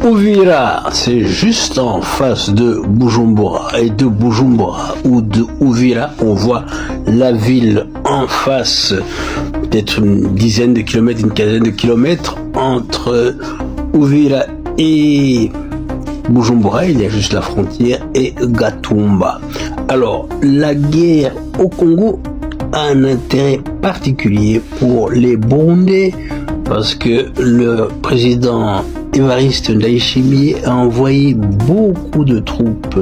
Uvira, c'est juste en face de Bujumbura. Et de Bujumbura ou de Uvira, on voit la ville en face, peut-être une dizaine de kilomètres, une quinzaine de kilomètres entre Uvira et Bujumbura. Il y a juste la frontière et Gatumba. Alors, la guerre au Congo a un intérêt particulier pour les Burundais parce que le président Évariste Ndayishimiye a envoyé beaucoup de troupes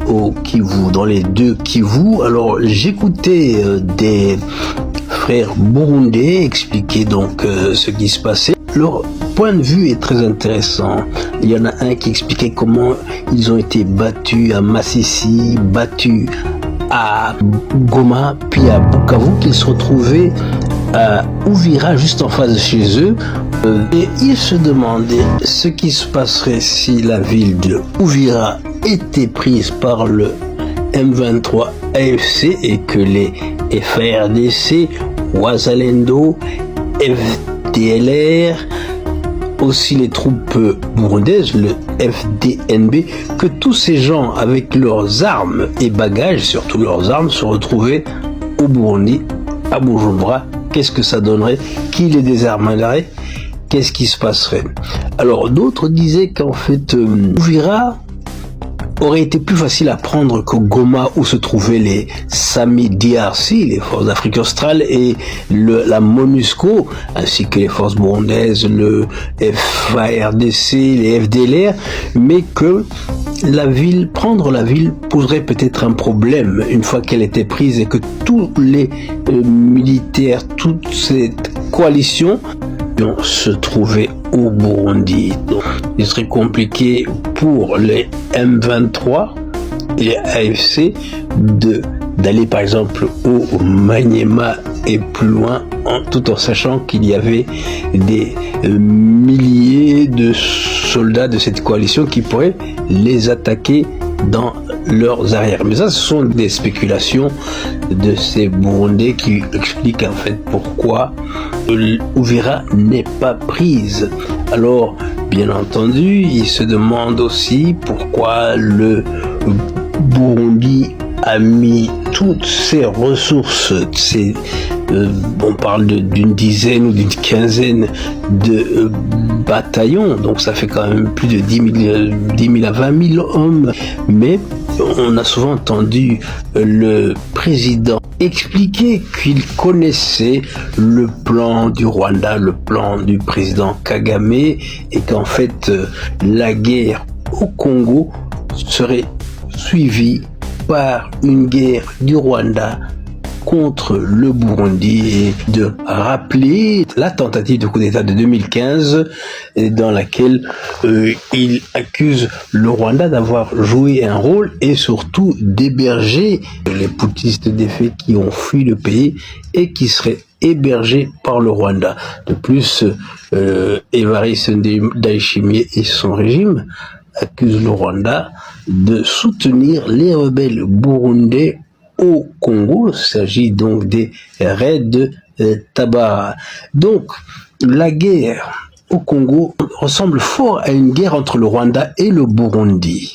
au Kivu, dans les deux Kivu. Alors j'écoutais des frères burundais expliquer donc ce qui se passait. Leur point de vue est très intéressant. Il y en a un qui expliquait comment ils ont été battus à Masisi, battus à Goma, puis à Bukavu, qu'ils se retrouvaient à Uvira, juste en face de chez eux. Et ils se demandaient ce qui se passerait si la ville de Uvira était prise par le M23 AFC et que les FARDC, Wazalendo, FDLR, aussi les troupes burundaises, le FDNB, que tous ces gens avec leurs armes et bagages, surtout leurs armes, se retrouvaient au Burundi, à Bujumbura. Qu'est-ce que ça donnerait? Qui les désarmerait? Qu'est-ce qui se passerait? Alors d'autres disaient qu'en fait Uvira aurait été plus facile à prendre que Goma, où se trouvaient les Sami DRC, les forces d'Afrique australe, et la MONUSCO, ainsi que les forces burundaises, le FARDC, les FDLR, mais que prendre la ville poserait peut-être un problème une fois qu'elle était prise et que tous les militaires, toute cette coalition se trouvaient au Burundi. Donc, il serait compliqué pour les M23 et les AFC d'aller par exemple au Maniema et plus loin, tout en sachant qu'il y avait des milliers de soldats de cette coalition qui pourraient les attaquer dans leurs arrières. Mais ça, ce sont des spéculations de ces Burundais qui expliquent en fait pourquoi Uvira n'est pas prise. Alors, bien entendu, ils se demandent aussi pourquoi le Burundi a mis toutes ses ressources, on parle d'une dizaine ou d'une quinzaine de bataillons, donc ça fait quand même plus de 10 000 à 20 000 hommes, mais on a souvent entendu le président expliquer qu'il connaissait le plan du Rwanda, le plan du président Kagame, et qu'en fait la guerre au Congo serait suivie par une guerre du Rwanda contre le Burundi, et de rappeler la tentative de coup d'État de 2015 dans laquelle il accuse le Rwanda d'avoir joué un rôle et surtout d'héberger les putschistes défaits qui ont fui le pays et qui seraient hébergés par le Rwanda. De plus, Évariste Ndayishimiye et son régime accusent le Rwanda de soutenir les rebelles burundais au Congo. Il s'agit donc des raids de Tabara. Donc, la guerre au Congo ressemble fort à une guerre entre le Rwanda et le Burundi.